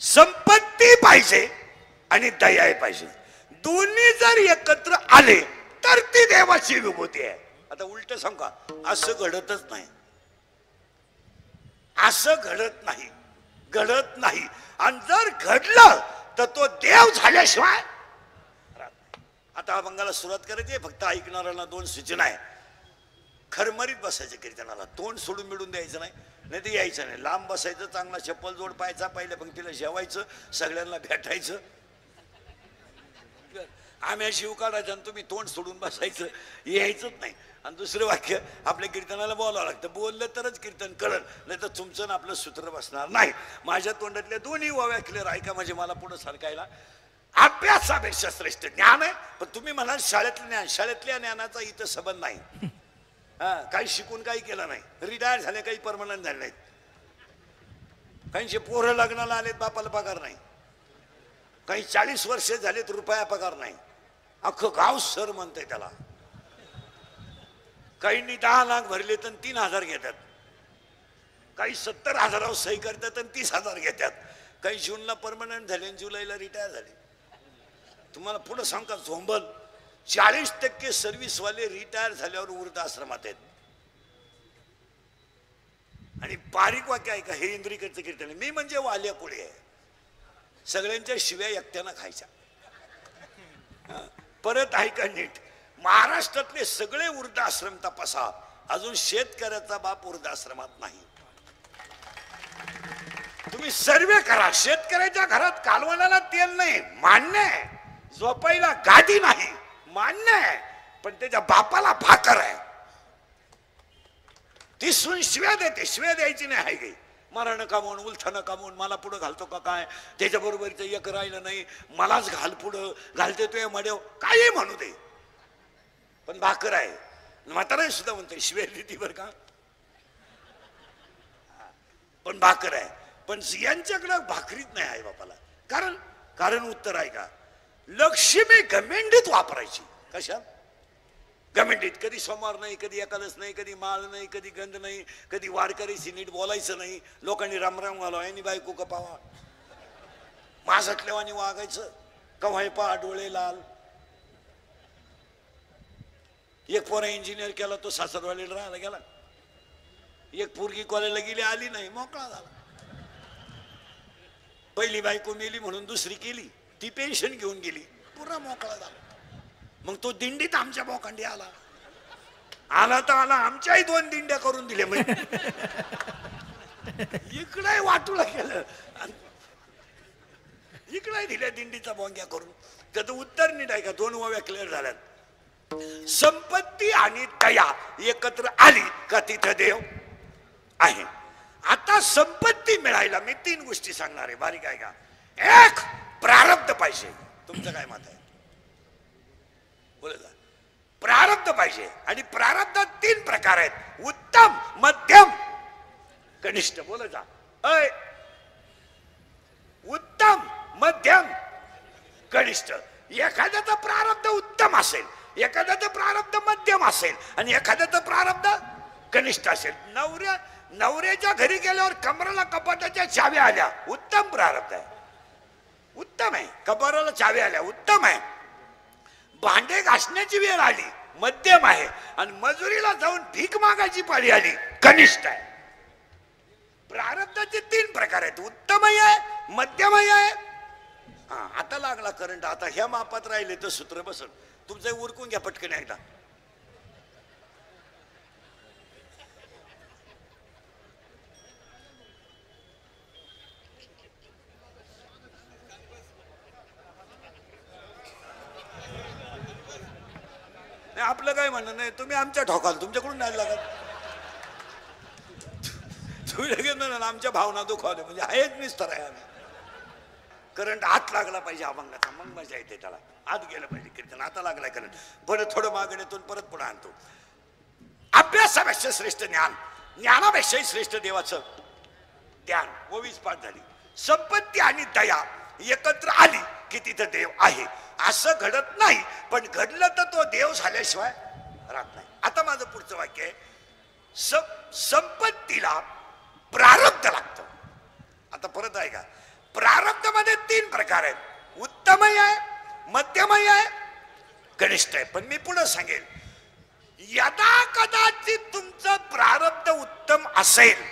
संपत्ती पाहिजे आणि दया पाहिजे. दोन्ही जर एकत्र आले तर ती देवाची विभूती आहे. आता उलट सांग का, असं घडतच नाही, असं घडत नाही, घडत नाही. आणि जर घडलं तर तो देव झाल्याशिवाय. आता अभंगाला सुरुवात करायची, फक्त ऐकणाऱ्यांना दोन सूचना आहे. खरमरीत बसायचं कीर्तनाला, तोंड सोडून मिळून द्यायचं नाही, नाही ते यायचं नाही. लांब बसायचं, चांगला चप्पल जोड पाहायचा, पहिल्या पंक्तीला जेवायचं, सगळ्यांना भेटायचं. आम्ही शिव काढायचं आणि तुम्ही तोंड सोडून बसायचं, यायचंच नाही. आणि दुसरं वाक्य, आपल्या कीर्तनाला बोलावं लागतं, बोललं तरच कीर्तन कळलं, नाही तर तुमचं आपलं सूत्र बसणार नाही. माझ्या तोंडातल्या दोन्ही वाव्या क्लिअर ऐका, म्हणजे मला पुढे सरकायला. अभ्यासापेक्षा श्रेष्ठ ज्ञान आहे. पण तुम्ही म्हणाल शाळेतलं ज्ञान, शाळेतल्या ज्ञानाचा इथं संबंध नाही. काही शिकून काही केलं नाही, रिटायर झाले, काही परमनंट झाले नाहीत, काहींचे पोरं लग्नाला आलेत, बापाला पगार नाही, काही 40 वर्ष झालेत, रुपया पगार नाही, अख्खं गाव सर म्हणतंय त्याला. काहींनी 10 लाख भरले तर 3,000 घेतात, काही 70,000 सही करतात आणि 30,000 घेतात, काही जूनला परमनंट झाले आणि जुलैला रिटायर झाले. तुम्हाला पुढे सांगता झोंबल 40% सर्व्हिस वाले रिटायर झाल्यावर वृद्धाश्रमात आहेत. आणि बारीक वाक्य ऐका, हे इंद्रिकरचं कीर्तन आहे. मी म्हणजे वाल्या कोळी आहे, सगळ्यांच्या शिव्या एकट्यानं खायच्या. परत ऐका नीट, महाराष्ट्रातले सगळे वृद्धाश्रम तपासा, अजून शेतकऱ्याचा बाप वृद्धाश्रमात नाही. तुम्ही सर्वे करा, शेतकऱ्याच्या घरात कालवणाला तेल नाही, मान्य आहे. झोपायला गादी नाही, मान्य आहे. पण त्याच्या बापाला भाकर आहे, ती सून शिव्या देते, शिव्या द्यायची नाही. आहे काही मारा नका म्हणून, उलथा नका म्हणून, मला पुढं घालतो का काय, त्याच्या बरोबरच एक राहिलं नाही, मलाच घाल पुढं, घालते तो मड्याव, काही म्हणू दे, पण भाकर आहे. म्हातारा सुद्धा म्हणते शिव्या देते बरं का, पण भाकर आहे. पण यांच्याकडे भाकरीच नाही आहे बापाला. कारण उत्तर आहे का, लक्ष्मी गमेंडीत वापरायची. कशा गमेंडीत? कधी सोमवार नाही, कधी एकादश नाही, कधी माळ नाही, कधी गंध नाही, कधी वारकरीशी नीट बोलायचं नाही, लोकांनी रामराम घालावा, यांनी बायको कपावा, माझटल्यावानी वागायचं, कव्हाय पा डोळे लाल. एक पोरा इंजिनियर केला, तो सासरवाडीला राहायला गेला. एक पोरगी कॉलेजला गेली, आली नाही, मोकळा झाला. पहिली बायको मेली म्हणून दुसरी केली, ती पेन्शन घेऊन गेली, पुरा मोकळा झाला. मग तो दिंडीत आमच्या बोकांडी आला तर आला, आमच्याही 2 दिंड्या करून दिल्या. इकडे वाटूला केलं, इकडे दिल्या दिंडीचा बोंग्या करून. त्याचं उत्तर नीट आहे का, 2 वाव्या क्लिअर झाल्यात. संपत्ती आणि दया एकत्र आली का तिथं देव आहे. आता संपत्ती मिळायला मी 3 गोष्टी सांगणार आहे, बारीक आहे का. एक, प्रारब्ध पाहिजे. तुमचं काय मत आहे? बोला. प्रारब्ध पाहिजे, आणि प्रारब्धात 3 प्रकार आहेत, उत्तम, मध्यम, कनिष्ठ. बोला जा. उत्तम, मध्यम, कनिष्ठ. एखाद्याचं प्रारब्ध उत्तम असेल, एखाद्याचं प्रारब्ध मध्यम असेल, आणि एखाद्याचं प्रारब्ध कनिष्ठ असेल. नवऱ्याच्या घरी गेल्यावर कमराला कपाटाच्या चाव्या आल्या, उत्तम प्रारब्ध आहे, उत्तम आहे. कपाटाला चाव्या आल्या, उत्तम आहे. भांडे घासण्याची वेळ आली, मध्यम आहे. आणि मजुरीला जाऊन भीक मागायची पाळी आली, कनिष्ठ आहे. प्रारब्धाचे 3 प्रकार आहेत, उत्तमही आहे, मध्यमही आहे. आता लागला करंट, आता ह्या मापात राहिले तर सूत्र बसल. तुमचं उरकून घ्या पटकन एकदा. आपलं काय म्हणणं नाही, तुम्ही आमच्या ठोकाल, तुमच्याकडून नाही लागत. तुम्ही लगेच ना आमच्या भावना दुखावल्या, म्हणजे आहेच निस्तर आहे आम्ही. करंट आत लागला पाहिजे अभंगाचा, मग मजा येते त्याला. आत गेलं पाहिजे कीर्तन. आता लागलाय करंट, परत थोडं मागणीतून परत पुढे आणतो. अभ्यासापेक्षा श्रेष्ठ ज्ञान, ज्ञानापेक्षाही श्रेष्ठ देवाचं ध्यान. 22 पाठ झाली. संपत्ती आणि दया एकत्र आली की तिथं देव आहे. असं घडत नाही, पण घडलं तर तो देव झाल्याशिवाय राहत नाही. आता माझं पुढचं वाक्य आहे, संपत्तीला प्रारब्ध लागतं. आता परत आहे का, प्रारब्ध मध्ये 3 प्रकार आहेत, उत्तमही आहे, मध्यमही आहे, कनिष्ठ आहे. पण मी पुढे सांगेल, यदा कदाचित तुमचं प्रारब्ध उत्तम असेल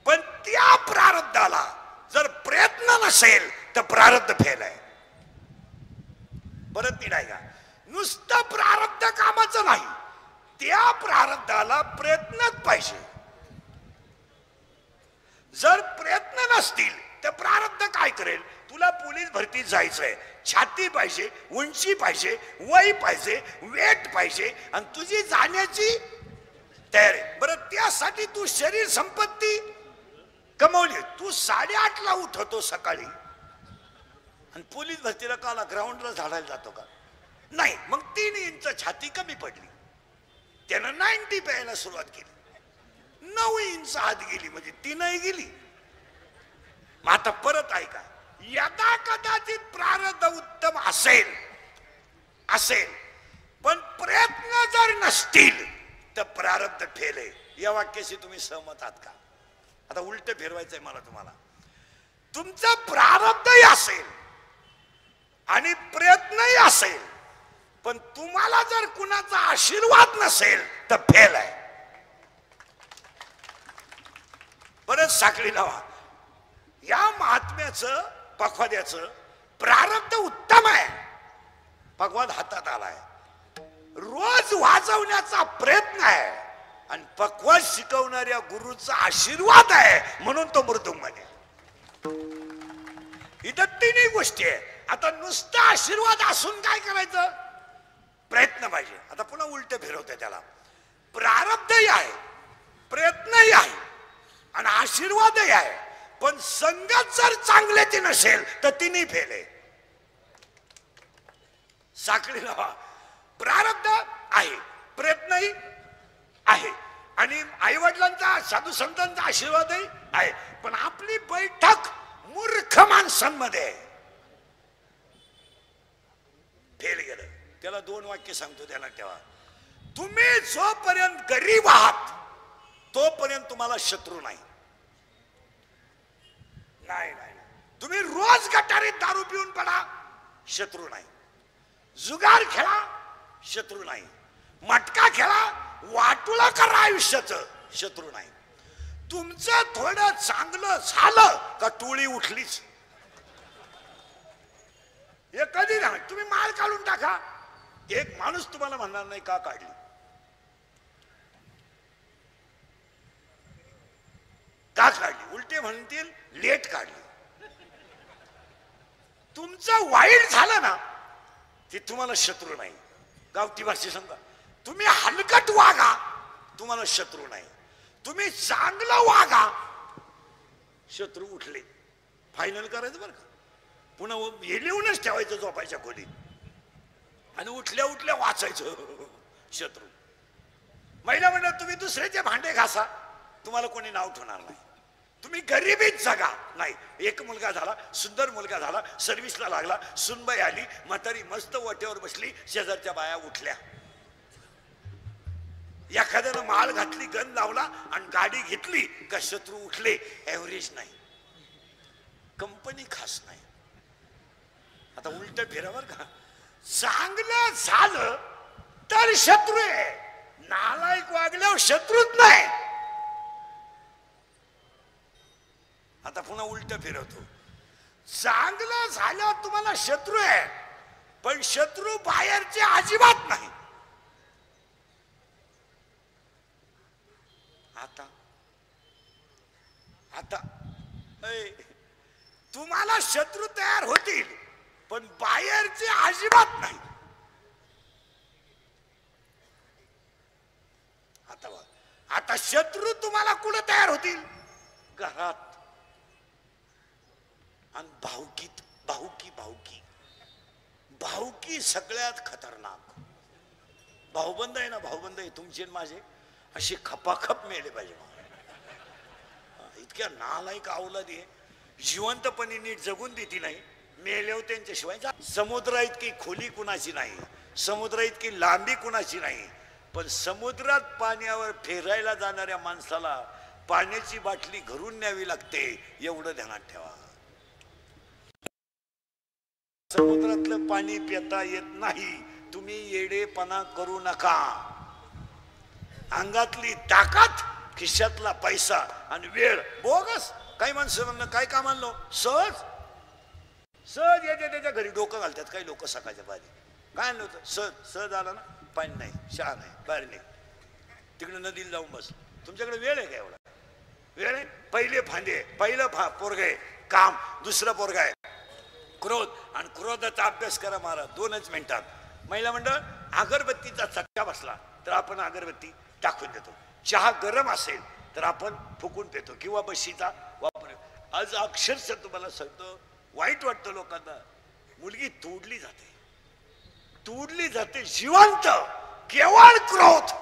पण त्या प्रारब्धाला जर प्रयत्न नसेल तर प्रारब्ध फेल आहे. परत नीट आहे का, नुसतं प्रारब्ध कामाचं नाही, त्या प्रारब्धाला प्रयत्नच पाहिजे. जर प्रयत्न नसतील तर प्रारब्ध काय करेल? तुला पोलीस भरतीत जायचंय, छाती पाहिजे, उंची पाहिजे, वय पाहिजे, वेट पाहिजे आणि तुझी जाण्याची तयारी. बरं, त्यासाठी तू शरीर संपत्ती कमवली. तू 8:30ला उठतो सकाळी आणि पोलीस भरतीला काला ग्राउंडला झाडायला जातो का? नाही. मग 3 इंच छाती कमी पडली, त्यानं 90 प्यायला सुरुवात केली, 9 इंच आत गेली, म्हणजे 3ही गेली. मग आता परत ऐका, यदा कदाचित प्रारब्ध उत्तम असेल पण प्रयत्न जर नसतील तर प्रारब्ध फेल आहे. या वाक्याशी तुम्ही सहमत आहात का? आता उलट फिरवायचंय मला तुम्हाला. तुमचं प्रारब्धही असेल आणि प्रयत्नही असेल पण तुम्हाला जर कुणाचा आशीर्वाद नसेल तर फेल आहे. परत साखळी लावा. या महात्म्याचं, पखवाद्याचं प्रारब्ध उत्तम आहे, पखवाद हातात आलाय, रोज वाजवण्याचा प्रयत्न आहे आणि पखवाद शिकवणाऱ्या गुरुचा आशीर्वाद आहे म्हणून तो मृदुंगाने. इथं 3ही गोष्टी आहे. आता नुसता आशीर्वाद असून काय करायचं? प्रयत्न पाहिजे. आता पुन्हा उलट फिरवते त्याला. प्रारब्धही आहे, प्रयत्नही आहे आणि आशीर्वादही आहे, पण संगत जर चांगल्याची नसेल तर 3ही फेल आहे. साखळी लावा. प्रारब्ध आहे, प्रयत्नही आहे आणि आई वडिलांचा, साधू संतांचा आशीर्वादही आहे, पण आपली बैठक मूर्ख माणसांमध्ये फेल गेलं. त्याला 2 वाक्य सांगतो, त्याला ठेवा. तुम्ही जोपर्यंत गरीब आहात तोपर्यंत तुम्हाला शत्रू नाही. तुम्ही रोज गटारीत दारू पिऊन पडा, शत्रू नाही. जुगार खेळा, शत्रू नाही. मटका खेळा, वाटुळा करा आयुष्याचं, शत्रू नाही. तुमचं थोडं चांगलं झालं का टोळी उठलीच. हे कधी नाही. तुम्ही माल काढून टाका, एक माणूस तुम्हाला म्हणणार नाही का काढली. का काढली? उलटे म्हणतील लेट काढली. तुमचं वाईट झालं ना ते तुम्हाला शत्रू नाही. गावठी भाषे सांगा, तुम्ही हलकट वागा, तुम्हाला शत्रू नाही. तुम्ही चांगलं वागा, शत्रू उठले. फायनल करायचं बरं का. पुन्हा हे लिहूनच ठेवायचं झोपायच्या खोलीत आणि उठल्या उठल्या वाचायचं शत्रू. महिला म्हणतात तुम्ही दुसऱ्याचे भांडे घासा, तुम्हाला कोणी नाव ठेवणार नाही. तुम्ही गरिबीत जगा. नाही, एक मुलगा झाला, सुंदर मुलगा झाला, सर्व्हिसला लागला, सुनबाई आली, म्हातारी मस्त वाट्यावर बसली, शेजारच्या बाया उठल्या. एखाद्यानं माळ घातली, गन लावला आणि गाडी घेतली का शत्रू उठले. ऍव्हरेज नाही, कंपनी खास नाही. आता उलट फिरावर का, चांगलं झालं तर शत्रू आहे, नालायक वागल्यावर शत्रूच नाही. आता पुन्हा उलट फिरवतो. चांगलं झाल्यावर तुम्हाला शत्रू आहे पण शत्रू बाहेरचे अजिबात नाही. आता आता तुम्हाला शत्रू तयार होतील पण बाहेरचे अजिबात नाही. आता शत्रू तुम्हाला कुठे तयार होतील? घरात. आणि भावकीत. भावकी सगळ्यात खतरनाक. भाऊबंद आहे ना, भाऊबंद आहे तुमचे माझे, असे खपाखप मेले पाहिजे. इतक्या नालायक अवलादी आहे, जिवंतपणे नीट जगून देती नाही, मेलेव त्यांच्याशिवाय. समुद्र इतकी खोली कुणाची नाही, समुद्र इतकी लांबी कुणाची नाही, पण समुद्रात पाण्यावर फिरायला जाणाऱ्या माणसाला पाण्याची बाटली घरून न्यावी लागते, एवढं ध्यानात ठेवा. समुद्रातलं पाणी पिता येत नाही, तुम्ही येडेपणा करू नका. अंगातली ताकद, खिशातला पैसा आणि वेळ बोगस. काही माणसं म्हणणं काय काम आणलो, सहज सहज येते त्याच्या घरी डोकं घालतात काही लोक. सकाळच्या बारी काय आणलं होतं, सहज सहज आला ना, पाणी नाही, चहा नाही, बाहेर नाही, तिकडे नदीला जाऊन बस. तुमच्याकडे वेळ आहे का एवढा? वेळ आहे? पहिले फांदे, पहिलं पोरग आहे काम, दुसरं पोरग आहे क्रोध, आणि क्रोधाचा अभ्यास करा महाराज 2च मिनिटात. महिला मंडळ, अगरबत्तीचा चटका बसला तर आपण अगरबत्ती टाकून देतो. चहा गरम असेल तर आपण फुकून पितो किंवा बशीचा वापर. आज अक्षरशः तुम्हाला सांगतो, वाईट वाटतं लोकांना. मुलगी तोडली जाते, तोडली जाते जिवंत, केवळ क्रोध.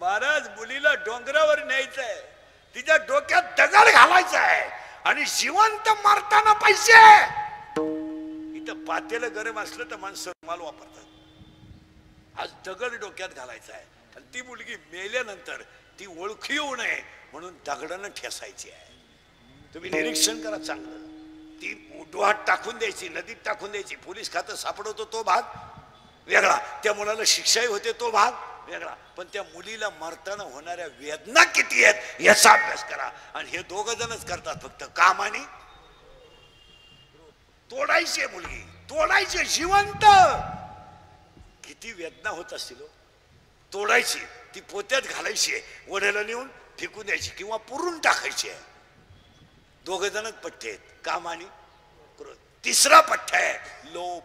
महाराज, मुलीला डोंगरावर न्यायचंय, तिच्या डोक्यात दगड घालायचा आहे आणि जिवंत मारताना पैसे. इथं पातेलं गरम असलं तर माणसं रुमाल वापरतात. आज दगड डोक्यात घालायचा आहे आणि ती मुलगी मेल्यानंतर ती ओळखी येऊ नये म्हणून दगडानं ठेसायची आहे. तुम्ही निरीक्षण करा चांगलं. ती डोहात टाकून द्यायची, नदीत टाकून द्यायची. पोलीस खातं सापडवतो तो भाग वेगळा, त्या मुलाला शिक्षाही होते तो भाग वेगळा. पण त्या मुलीला मरताना होणाऱ्या वेदना किती आहेत याचा अभ्यास करा. आणि हे 2 जणच करतात फक्त, काम आणि तोडायची मुलगी, तोडायची जिवंत. किती वेदना होत असतील हो. तोडायची, ती पोत्यात घालायची, वड्याला नेऊन फेकून द्यायची किंवा पुरून टाकायची आहे. 2 जणच पठ्ठे आहेत, काम आणि क्रोध. तिसरा पठ्ठा आहे लोभ.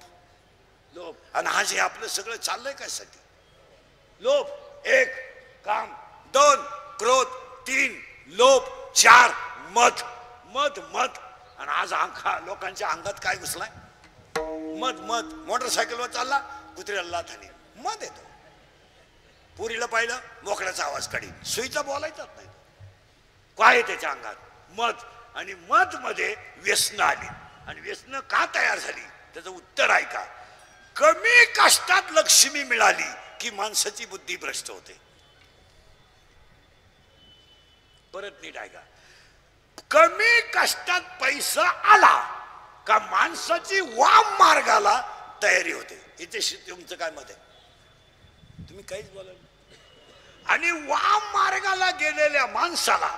लोभ. आणि हा जे आपलं सगळं चाललंय कशासाठी? लोभ. 1 काम, 2 क्रोध, 3 लोभ, 4 मद. मद मद. आणि आज लोकांच्या अंगात काय घुसलाय? मद मद. मोटरसायकलवर चालला, कुत्र्याला लाथ हानी, मद येतो. पुरीला पाहिलं, मोकळ्याचा आवाज काढी, सुईचा बोलायचाच नाही. काय आहे त्याच्या अंगात? मद. आणि मद मध्ये व्यसन आली. आणि व्यसन का तयार झाली त्याचं उत्तर ऐका. कमी कष्टात लक्ष्मी मिळाली की माणसाची बुद्धी भ्रष्ट होते. परत नीट ऐका. कमी कष्टात पैसा आला का माणसाची वाम मार्गाला तयारी होते. याच्याशी तुमचं काय मत आहे? तुम्ही काहीच बोला. आणि वाम मार्गाला गेलेल्या माणसाला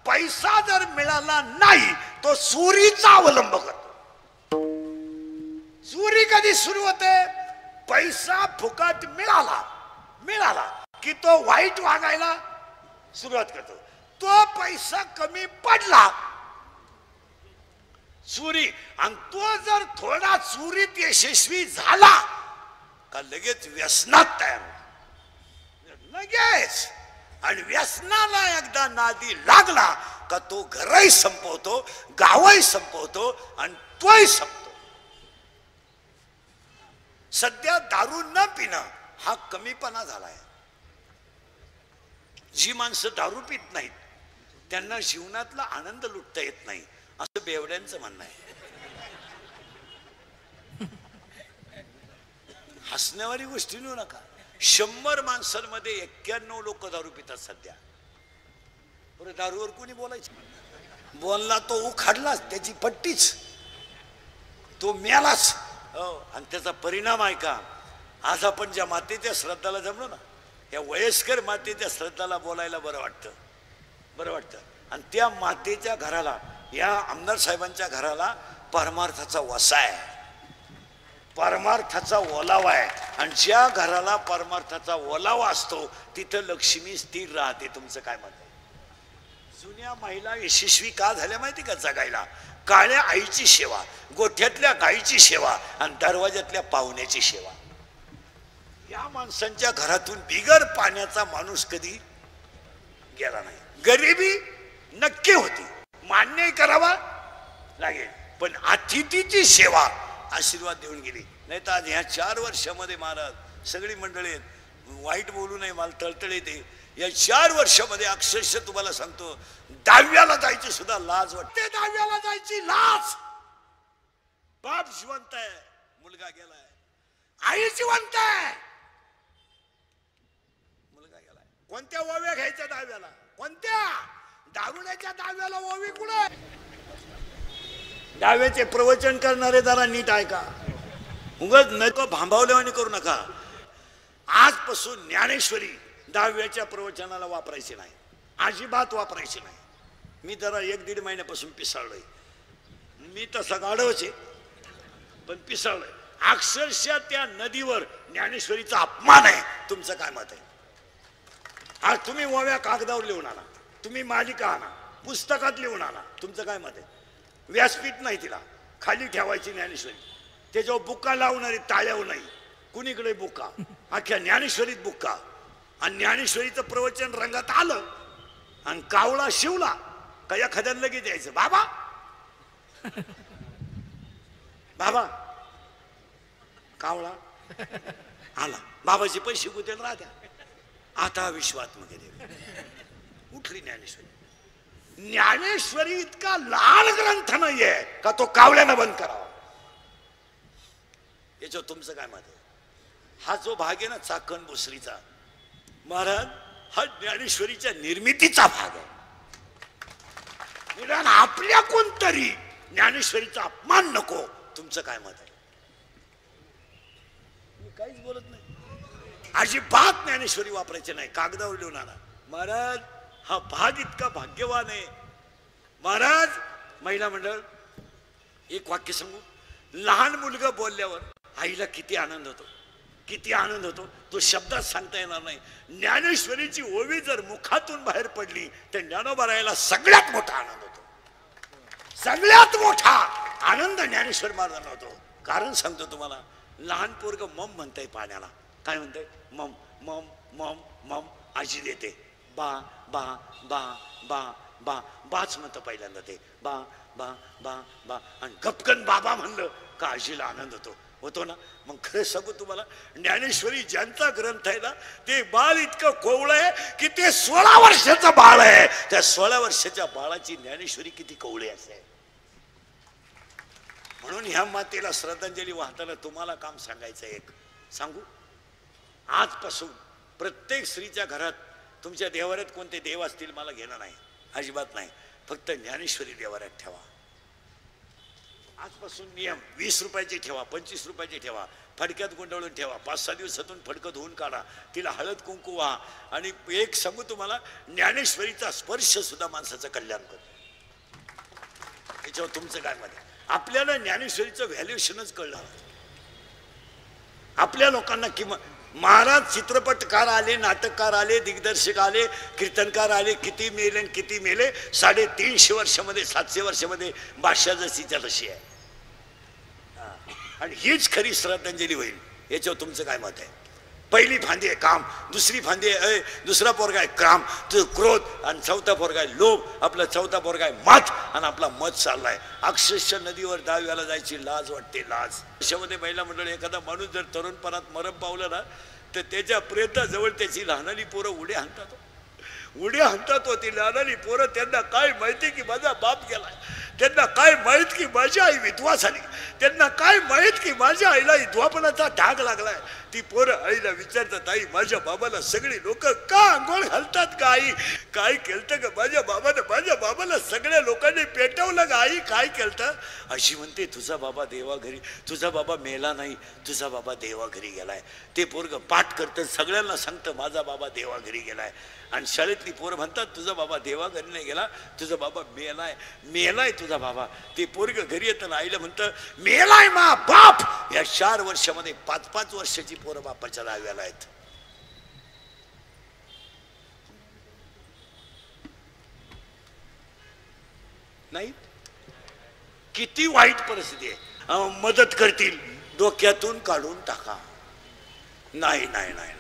पैसा जर मिळाला नाही तो चोरीचा अवलंब करतो. चोरी कधी सुरू होते? पैसा फुकट मिळाला की तो वाईट वागायला सुरुवात करतो. तो पैसा कमी पडला, चोरी. आणि तो जर थोडा चोरीत यशस्वी झाला का लगेच व्यसनात तयार होतो. लगेच. आणि व्यसनाला एकदा नादी लागला का तो घरही संपवतो, गावही संपवतो आणि तोही संपतो. सध्या दारू न पिणं हा कमीपणा झालाय. जी माणसं दारू पित नाहीत त्यांना जीवनातला आनंद लुटता येत नाही असं बेवड्यांचं म्हणणं आहे. हसण्यावारी गोष्टी नेऊ नका. 100 माणसांमध्ये 91 लोक दारू पितात सध्या. बरं, दारूवर कोणी बोलायचं? बोलला तो उखाडलाच, त्याची पट्टीच, तो मेलाच. हो. आणि त्याचा परिणाम आहे का? आज आपण ज्या मातेच्या श्रद्धाला जमलो ना, या वयस्कर मातेच्या श्रद्धाला बोलायला बरं वाटतं. आणि त्या मातेच्या घराला, या आमदार साहेबांच्या घराला परमार्थाचा वसा आहे, परमार्थाचा ओलावा आहे. आणि ज्या घराला परमार्थाचा ओलावा असतो तिथं लक्ष्मी स्थिर राहते. तुमचं काय मत आहे? जुन्या महिला यशस्वी का झाल्या माहिती का जगायला? काळ्या आईची सेवा, गोठ्यातल्या गाईची सेवा आणि दरवाज्यातल्या पाहुण्याची सेवा. या माणसांच्या घरातून बिगर पाण्याचा माणूस कधी गेला नाही. गरिबी नक्की होती, मान्य करावा लागेल, पण अतिथीची सेवा आशीर्वाद देऊन गेली. नाही तर आज ह्या 4 वर्षामध्ये महाराज सगळी मंडळी वाईट बोलू नये, मला तळतळ येते. या 4 वर्षामध्ये अक्षरशः तुम्हाला सांगतो, 10व्याला जायची सुद्धा लाज वाटते. 10व्याला जायची लाज. बाप जिवंत आहे, मुलगा गेलाय. आई जिवंत आहे, मुलगा गेलाय. कोणत्या ओव्या घ्यायच्या दहाव्याला? कोणत्या? दारुण्याच्या दहाव्याला ओवी कुठे? दहाव्याचे प्रवचन करणारे जरा नीट ऐका, उगाच नको भांबावल्यावानी करू नका. आजपासून ज्ञानेश्वरी दहाव्याच्या प्रवचनाला वापरायची नाही, अजिबात वापरायची नाही. मी जरा 1-1.5 महिन्यापासून पिसाळलोय. मी तसा गाढवच आहे पण पिसाळलोय. अक्षरशः त्या नदीवर ज्ञानेश्वरीचा अपमान आहे. तुमचं काय मत आहे? आज तुम्ही ओव्या कागदावर लिहून आणा, तुम्ही मालिका आणा, पुस्तकात लिहून आणा. तुमचं काय मत आहे? व्यासपीठ नाही, तिला खाली ठेवायची ज्ञानेश्वरी, त्याच्यावर बुक्का लावणारी टाळ्यावर नाही. कुणीकडे बुक्का? अख्ख्या ज्ञानेश्वरीत बुक्का. आणि ज्ञानेश्वरीचं प्रवचन रंगात आलं आणि कावळा शिवला का एखाद्यानं लगेच द्यायचं, बाबा बाबा कावळा आला, बाबाचे पैसे गुतेल राहत्या. आता विश्वात्मक उठली ज्ञानेश्वरी. ज्ञानेश्वरी इतका लहान ग्रंथ नाहीये का तो कावळ्यानं बंद करावा. याच्यावर तुमचं काय मत आहे? हा जो भाग आहे ना चाकण भोसरीचा, महाराज हा ज्ञानेश्वरीच्या निर्मितीचा भाग आहे. निदान आपल्या कोणतरी ज्ञानेश्वरीचा अपमान नको. तुमचं काय मत आहे? मी काहीच बोलत नाही. अजिबात ज्ञानेश्वरी वापरायची नाही, कागदावर लिहून आणा. महाराज हा भाग इतका भाग्यवान आहे. महाराज महिला मंडळ एक वाक्य सांगू, लहान मुलगा बोलल्यावर आईला किती आनंद होतो, किती आनंद होतो, तो शब्दात सांगता येणार नाही. ज्ञानेश्वरीची ओवी जर मुखातून बाहेर पडली तर ज्ञानोबा सगळ्यात मोठा आनंद होतो. सगळ्यात मोठा आनंद ज्ञानेश्वर महाराजांना होतो. कारण सांगतो तुम्हाला, लहान पोरग मम म्हणताय पाण्याला. काय म्हणताय? मम मम मम मम. आजी देते बा बा बा बा बा. बाच म्हणतं पहिल्यांदा ते बा बा बा बा. आणि गपकन बाबा म्हणलं का आजीला आनंद होतो, होतो ना. मग खरं सांगू तुम्हाला, ज्ञानेश्वरी ज्यांचा ग्रंथ आहे ना, ते बाळ इतकं कोवळं आहे की ते 16 वर्षाचं बाळ आहे. त्या 16 वर्षाच्या बाळाची ज्ञानेश्वरी किती कोवळी असेल. म्हणून ह्या मातेला श्रद्धांजली वाहताना तुम्हाला काम सांगायचं एक सांगू. आजपासून प्रत्येक स्त्रीच्या घरात तुमच्या देवाऱ्यात कोणते देव असतील मला घेणं नाही, अजिबात नाही. फक्त ज्ञानेश्वरी देवाऱ्यात ठेवा. आजपासून नियम 20 रुपयाची ठेवा, 25 रुपयाची ठेवा, फडक्यात गुंडवून ठेवा. 5-6 दिवसातून फडकं धुवून काढा, तिला हळद कुंकू व्हा. आणि एक सांगू तुम्हाला, ज्ञानेश्वरीचा स्पर्श सुद्धा माणसाचं कल्याण करतो. याच्यावर तुमचं काय मत आहे? आपल्याला ज्ञानेश्वरीचं व्हॅल्युएशनच कळलं. आपल्या लोकांना किंमत. महाराज चित्रपटकार आले, नाटककार आले, दिग्दर्शक आले, कीर्तनकार आले, किती मेले किती मेले. 350 वर्षामध्ये 700 वर्षामध्ये भाषा जशीच्या तशी आहे. आणि हीच खरी श्रद्धांजली होईल. याच्यावर तुमचं काय मत आहे? पहिली फांदी आहे काम, दुसरी फांदी आहे दुसरा पोरगा आहे काम, क्रोध, आणि चौथा पोरगा आहे लोभ, आपला चौथा पोरगा आहे मत, आणि आपला मत चाललाय. अक्षरशः नदीवर दहाव्याला जायची लाज वाटते, लाज. अशामध्ये महिला मंडळ, एखादा माणूस जर तरुणपणात मरण पावलं ना, तर त्याच्या प्रेताजवळ त्याची लहानाली पोरं उड्या हाणतात. उड्या हाणतात होती लहानाली पोरं. त्यांना काय माहिती की माझा बाप गेलाय, त्यांना काय माहित की माझी आई विधवा झाली, त्यांना काय माहित की माझ्या आईला विधवापणाचा डाग लागलाय. ती पोरं आईला विचारतात, आई माझ्या बाबाला सगळी लोक का आंघोळ घालतात का आई? काय केलतं का माझ्या बाबानं? माझ्या बाबाला सगळ्या लोकांनी पेटवलं का आई? काय केलतं? अशी म्हणते, तुझा बाबा देवा घरी, तुझा बाबा मेला नाही, तुझा बाबा देवा घरी गेलाय. ते पोरग पाठ करतं, सगळ्यांना सांगतं माझा बाबा देवा घरी गेलाय. आणि शाळेतली पोरं म्हणतात, तुझा बाबा देवा घरी नाही गेला, तुझा बाबा मेलाय, मेलाय तुझा बाबा. ते पोरग घरी येतं ना, आईला म्हणतं मेलाय मा बाप. या 4 वर्षामध्ये 5-5 वर्षाची पोरं बापाच्या दहाव्याला आहेत. नाही, किती वाईट परिस्थिती आहे. मदत करतील, डोक्यातून काढून टाका. नाही नाही नाही.